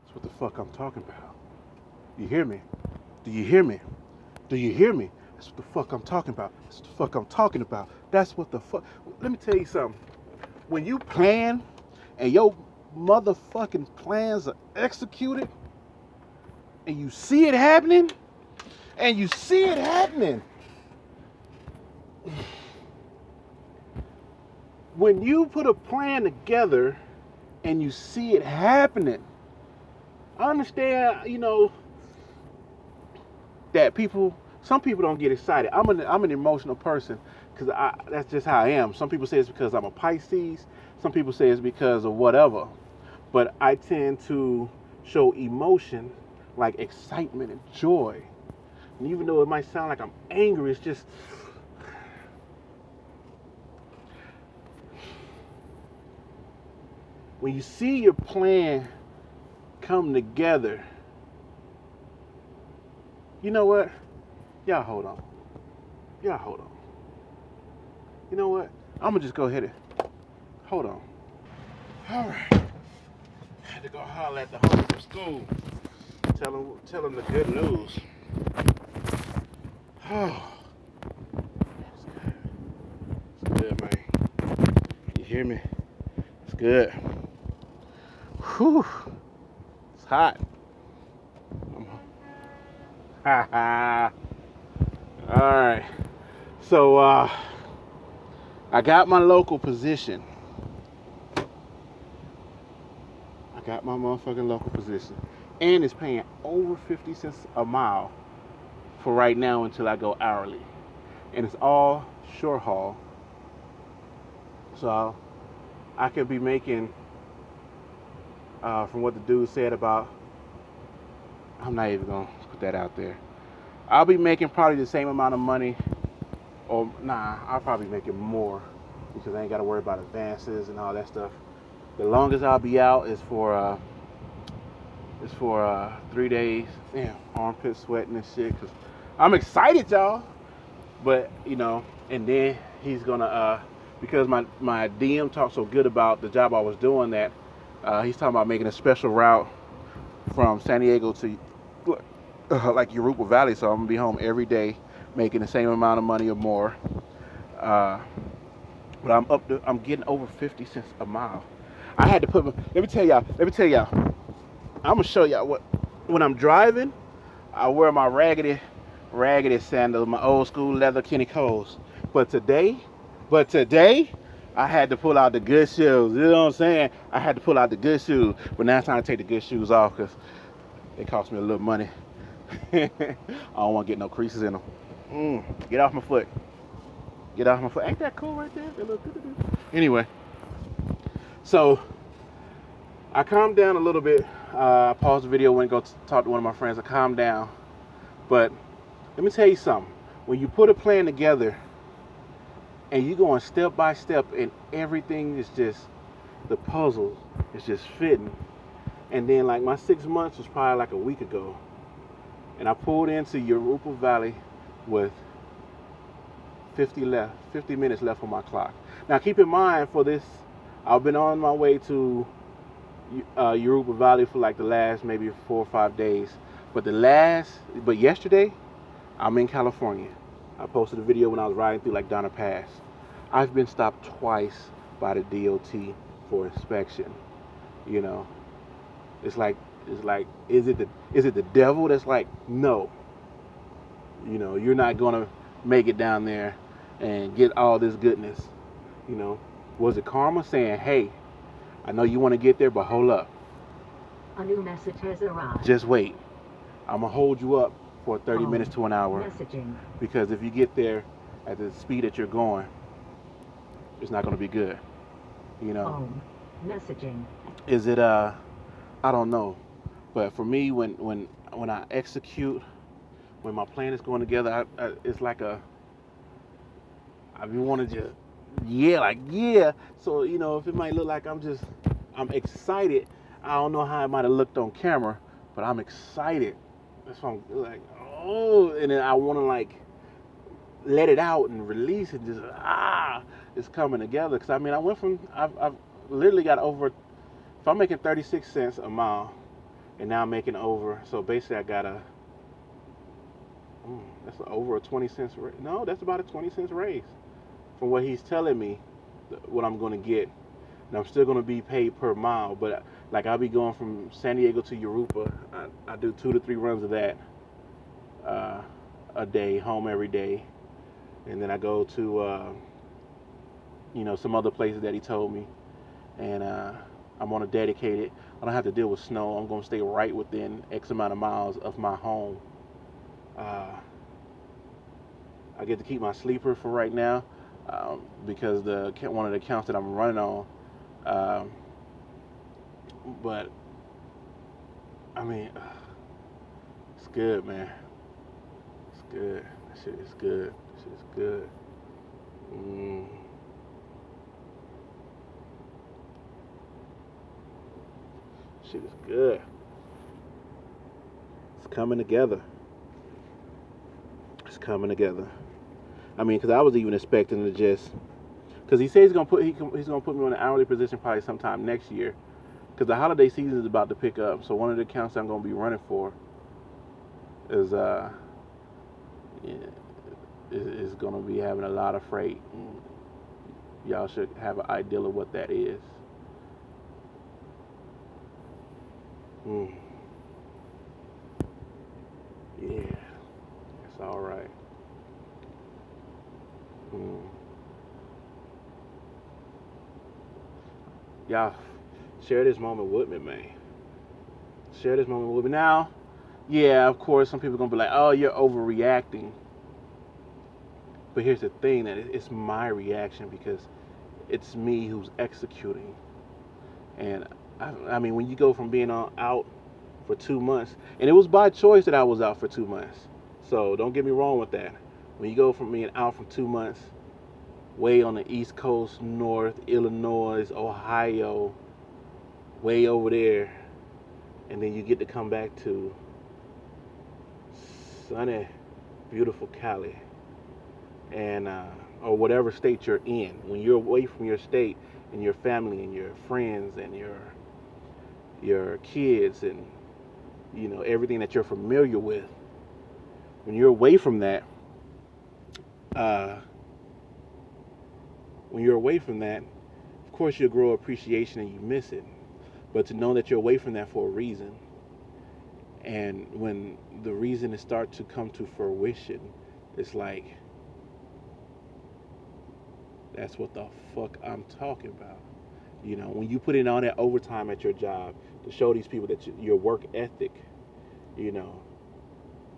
That's what the fuck I'm talking about. You hear me? Do you hear me? Do you hear me? That's what the fuck I'm talking about. That's what the fuck I'm talking about. That's what the fuck. Let me tell you something. When you plan and your motherfucking plans are executed and you see it happening, when you put a plan together and you see it happening, I understand, that some people don't get excited. I'm an emotional person because that's just how I am. Some people say it's because I'm a Pisces. Some people say it's because of whatever. But I tend to show emotion like excitement and joy. And even though it might sound like I'm angry, it's just when you see your plan come together, you know what? Y'all hold on. You know what? I'm gonna just go ahead and hold on. All right. I had to go holler at the homie from school. Tell him the good news. Oh, it's good, man. You hear me? It's good. Whew. It's hot. Ha ha. All right. So I got my local position. And it's paying over 50 cents a mile for right now until I go hourly. And it's all short haul. So I could be making, from what the dude said about, I'm not even going to put that out there. I'll be making probably the same amount of money, or I'll probably make it more because I ain't got to worry about advances and all that stuff. The longest I'll be out is for 3 days. Damn, armpit sweating and shit. Cause I'm excited, y'all. But and then he's gonna because my DM talked so good about the job I was doing that he's talking about making a special route from San Diego to like Europa Valley. So I'm gonna be home every day, making the same amount of money or more. But I'm getting over 50 cents a mile. I had to put. Let me tell y'all. I'm gonna show y'all what. When I'm driving, I wear my raggedy sandals, my old school leather Kenny Coles. But today, I had to pull out the good shoes. You know what I'm saying? I had to pull out the good shoes. But now it's time to take the good shoes off because they cost me a little money. I don't want to get no creases in them. Get off my foot. Ain't that cool right there? Anyway, so I calmed down a little bit. I paused the video, went and go talk to one of my friends. I calmed down. But let me tell you something. When you put a plan together and you're going step by step and everything is just, the puzzle is just fitting. And then like my 6 months was probably like a week ago. And I pulled into Europa Valley with 50 minutes left on my clock. Now keep in mind for this, I've been on my way to Europa Valley for like the last maybe 4 or 5 days. But yesterday, I'm in California. I posted a video when I was riding through like Donner Pass. I've been stopped twice by the DOT for inspection. It's like, is it the devil that's like, no, you're not gonna make it down there and get all this goodness. Was it karma saying, hey, I know you want to get there, but hold up. A new message has arrived. Just wait. I'm going to hold you up for 30 minutes to an hour. Messaging. Because if you get there at the speed that you're going, it's not going to be good. Messaging. Is it, I don't know. But for me, when I execute, when my plan is going together, it's like I want to just, yeah. So, if it might look like I'm excited, I don't know how it might have looked on camera, but I'm excited. That's why I'm like, oh, and then I want to like let it out and release it. Just it's coming together. Because I've literally got over. If I'm making 36 cents a mile, and now I'm making over. So basically, I got that's over a 20 cents. No, that's about a 20 cents raise from what he's telling me, what I'm going to get. And I'm still going to be paid per mile, but like I'll be going from San Diego to Europa. I do 2 to 3 runs of that a day, home every day, and then I go to some other places that he told me, and I'm on a dedicated. I don't have to deal with snow. I'm going to stay right within X amount of miles of my home. Uh, I get to keep my sleeper for right now because one of the accounts that I'm running on. Um, but I mean, it's good, man. It's good. That shit is good. That shit is good. Mm. Shit is good. It's coming together. It's coming together. I mean, because I was even expecting to just, because he says he's gonna put me on an hourly position probably sometime next year, because the holiday season is about to pick up. So one of the accounts I'm gonna be running for is yeah, is gonna be having a lot of freight. Y'all should have an idea of what that is. Mm. Yeah, it's all right. Mm. Y'all share this moment with me, man. Share this moment with me. Now, yeah, of course, some people are gonna be like, "Oh, you're overreacting." But here's the thing: that it's my reaction because it's me who's executing. And I mean, when you go from being out for 2 months, and it was by choice that I was out for 2 months. So don't get me wrong with that. When you go from being out for 2 months, way on the East Coast, North, Illinois, Ohio, way over there, and then you get to come back to sunny, beautiful Cali, and or whatever state you're in. When you're away from your state and your family and your friends and your kids and everything that you're familiar with, when you're away from that, uh, of course you'll grow appreciation and you miss it. But to know that you're away from that for a reason, and when the reason is start to come to fruition, it's like, that's what the fuck I'm talking about. When you put in all that overtime at your job to show these people that your work ethic, you know,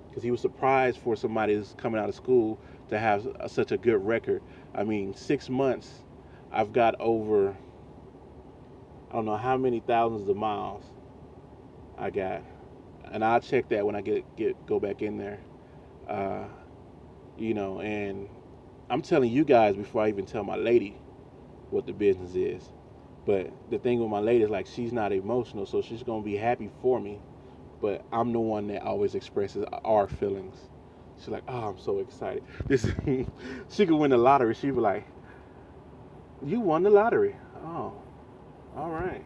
because he was surprised for somebody who's coming out of school to have such a good record. I mean, 6 months, I've got over, I don't know how many thousands of miles I got, and I'll check that when I go back in there. Uh, and I'm telling you guys before I even tell my lady what the business is. But the thing with my lady is, like, she's not emotional, so she's gonna be happy for me. But I'm the one that always expresses our feelings. She's like, "Oh, I'm so excited." This she could win the lottery. She'd be like, "You won the lottery." Oh, all right.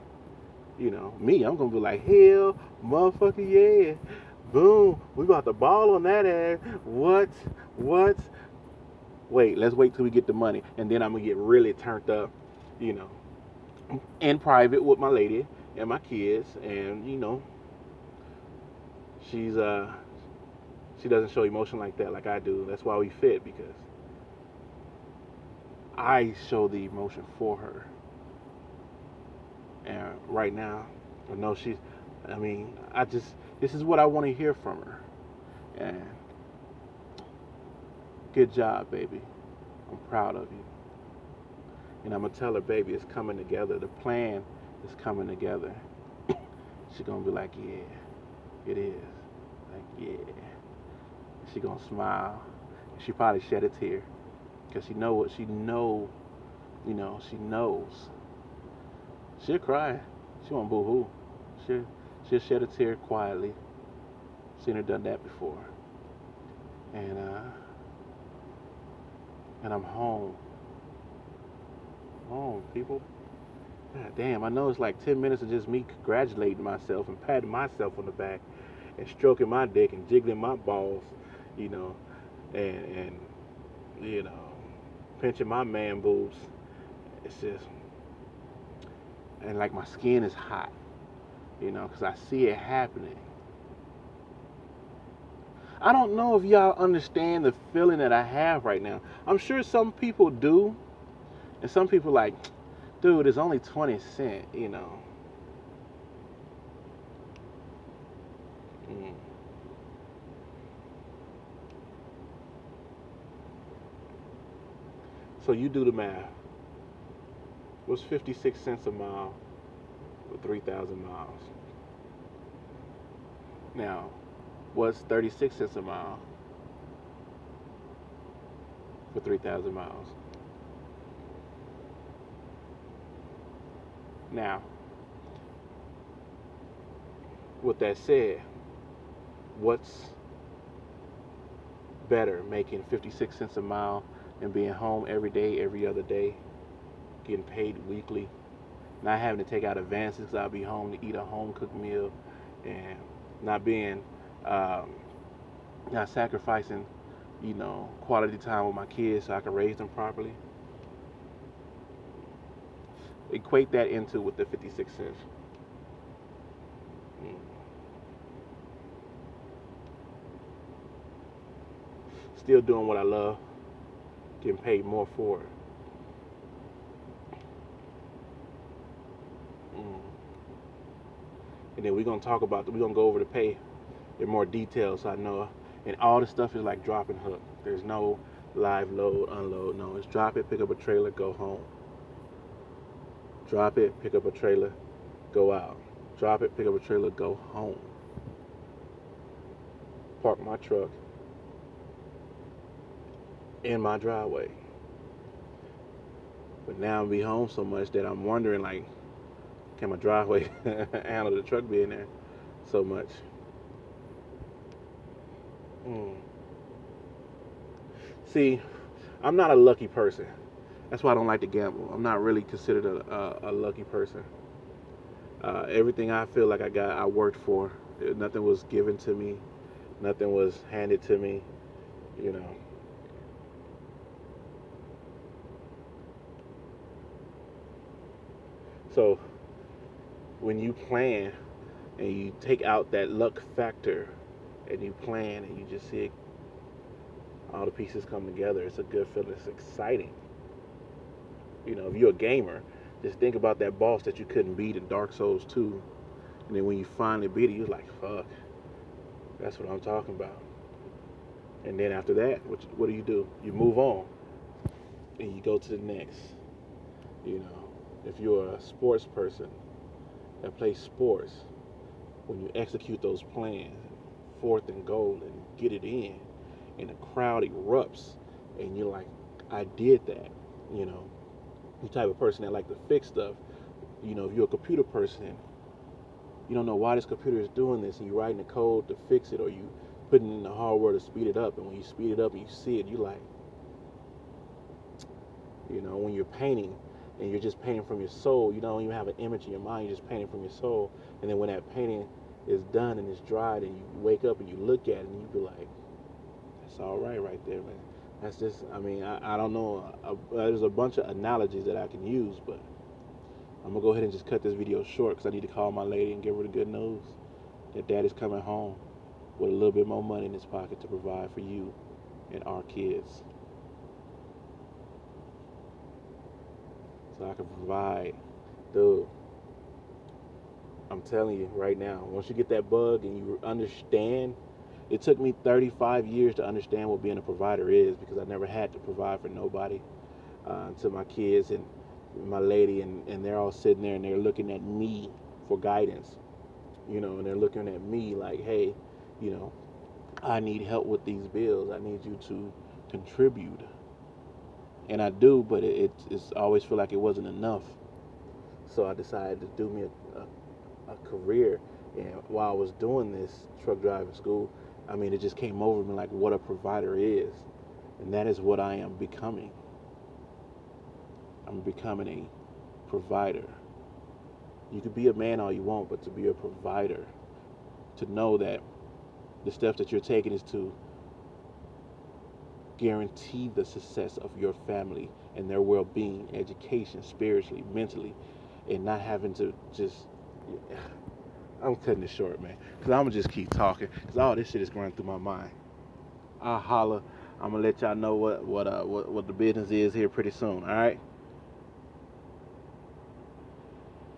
Me, I'm gonna be like, "Hell, motherfucker, yeah, boom, we about to ball on that ass." What? What? Wait, let's wait till we get the money, and then I'm gonna get really turned up, you know, in private with my lady and my kids, and she's she doesn't show emotion like that like I do. That's why we fit, because I show the emotion for her. And right now, I know she's. I mean, this is what I want to hear from her. And good job, baby. I'm proud of you. And I'm gonna tell her, baby, it's coming together. The plan is coming together. She's gonna be like, yeah, it is. Like, yeah. She gonna smile. She probably shed a tear because she know what she know. She knows. She'll cry. She won't boo-hoo. She'll shed a tear quietly. Seen her done that before. And I'm home. Home, people. God damn, I know it's like 10 minutes of just me congratulating myself and patting myself on the back and stroking my dick and jiggling my balls, you know, and you know, pinching my man boobs. It's just, and like my skin is hot, you know, because I see it happening. I don't know if y'all understand the feeling that I have right now. I'm sure some people do, and some people like, dude, it's only 20 cents, you know. Mm. So you do the math. What's 56 cents a mile for 3,000 miles? Now, what's 36 cents a mile for 3,000 miles? Now, with that said, what's better, making 56 cents a mile and being home every day, every other day, getting paid weekly, not having to take out advances because I'll be home to eat a home cooked meal, and not being, um, not sacrificing, you know, quality time with my kids so I can raise them properly. Equate that into with the 56 cents. Mm. Still doing what I love, getting paid more for it. Mm. And then we're gonna go over the pay in more detail so I know. And all the stuff is like dropping hook. There's no live load, unload. No, it's drop it, pick up a trailer, go home. Drop it, pick up a trailer, go out. Drop it, pick up a trailer, go home. Park my truck in my driveway. But now I'm be home so much that I'm wondering like, can my driveway handle the truck being there so much? Mm. See, I'm not a lucky person. That's why I don't like to gamble. I'm not really considered a lucky person. Everything I feel like I got, I worked for. Nothing was given to me. Nothing was handed to me. You know. So when you plan and you take out that luck factor and you plan and you just see all the pieces come together, it's a good feeling. It's exciting. You know, if you're a gamer, just think about that boss that you couldn't beat in Dark Souls 2. And then when you finally beat it, you're like, fuck, that's what I'm talking about. And then after that, what do? You move on and you go to the next. You know, if you're a sports person that plays sports, when you execute those plans, fourth and goal, and get it in, and the crowd erupts, and you're like, I did that. You know, you type of person that like to fix stuff. You know, if you're a computer person, you don't know why this computer is doing this, and you're writing the code to fix it, or you putting in the hardware to speed it up, and when you speed it up and you see it, you like, you know, when you're painting and you're just painting from your soul, you don't even have an image in your mind, you're just painting from your soul, and then when that painting is done and it's dried, and you wake up and you look at it and you be like, that's all right there, man. That's just, I mean, I don't know, there's a bunch of analogies that I can use, but I'm gonna go ahead and just cut this video short because I need to call my lady and give her the good news that daddy's coming home with a little bit more money in his pocket to provide for you and our kids. So I can provide. Dude, I'm telling you right now, once you get that bug and you understand, it took me 35 years to understand what being a provider is because I never had to provide for nobody until my kids and my lady, and they're all sitting there and they're looking at me for guidance, you know, and they're looking at me like, hey, you know, I need help with these bills. I need you to contribute. And I do, but it's always feel like it wasn't enough. So I decided to do me a career. And while I was doing this truck driving school, I mean, it just came over me like what a provider is. And that is what I am becoming. I'm becoming a provider. You can be a man all you want, but to be a provider, to know that the steps that you're taking is to guarantee the success of your family and their well-being, education, spiritually, mentally, and not having to just. I'm cutting it short, man, because I'm gonna just keep talking, because all this shit is going through my mind. I'll holler. I'm gonna let y'all know what the business is here pretty soon. All right.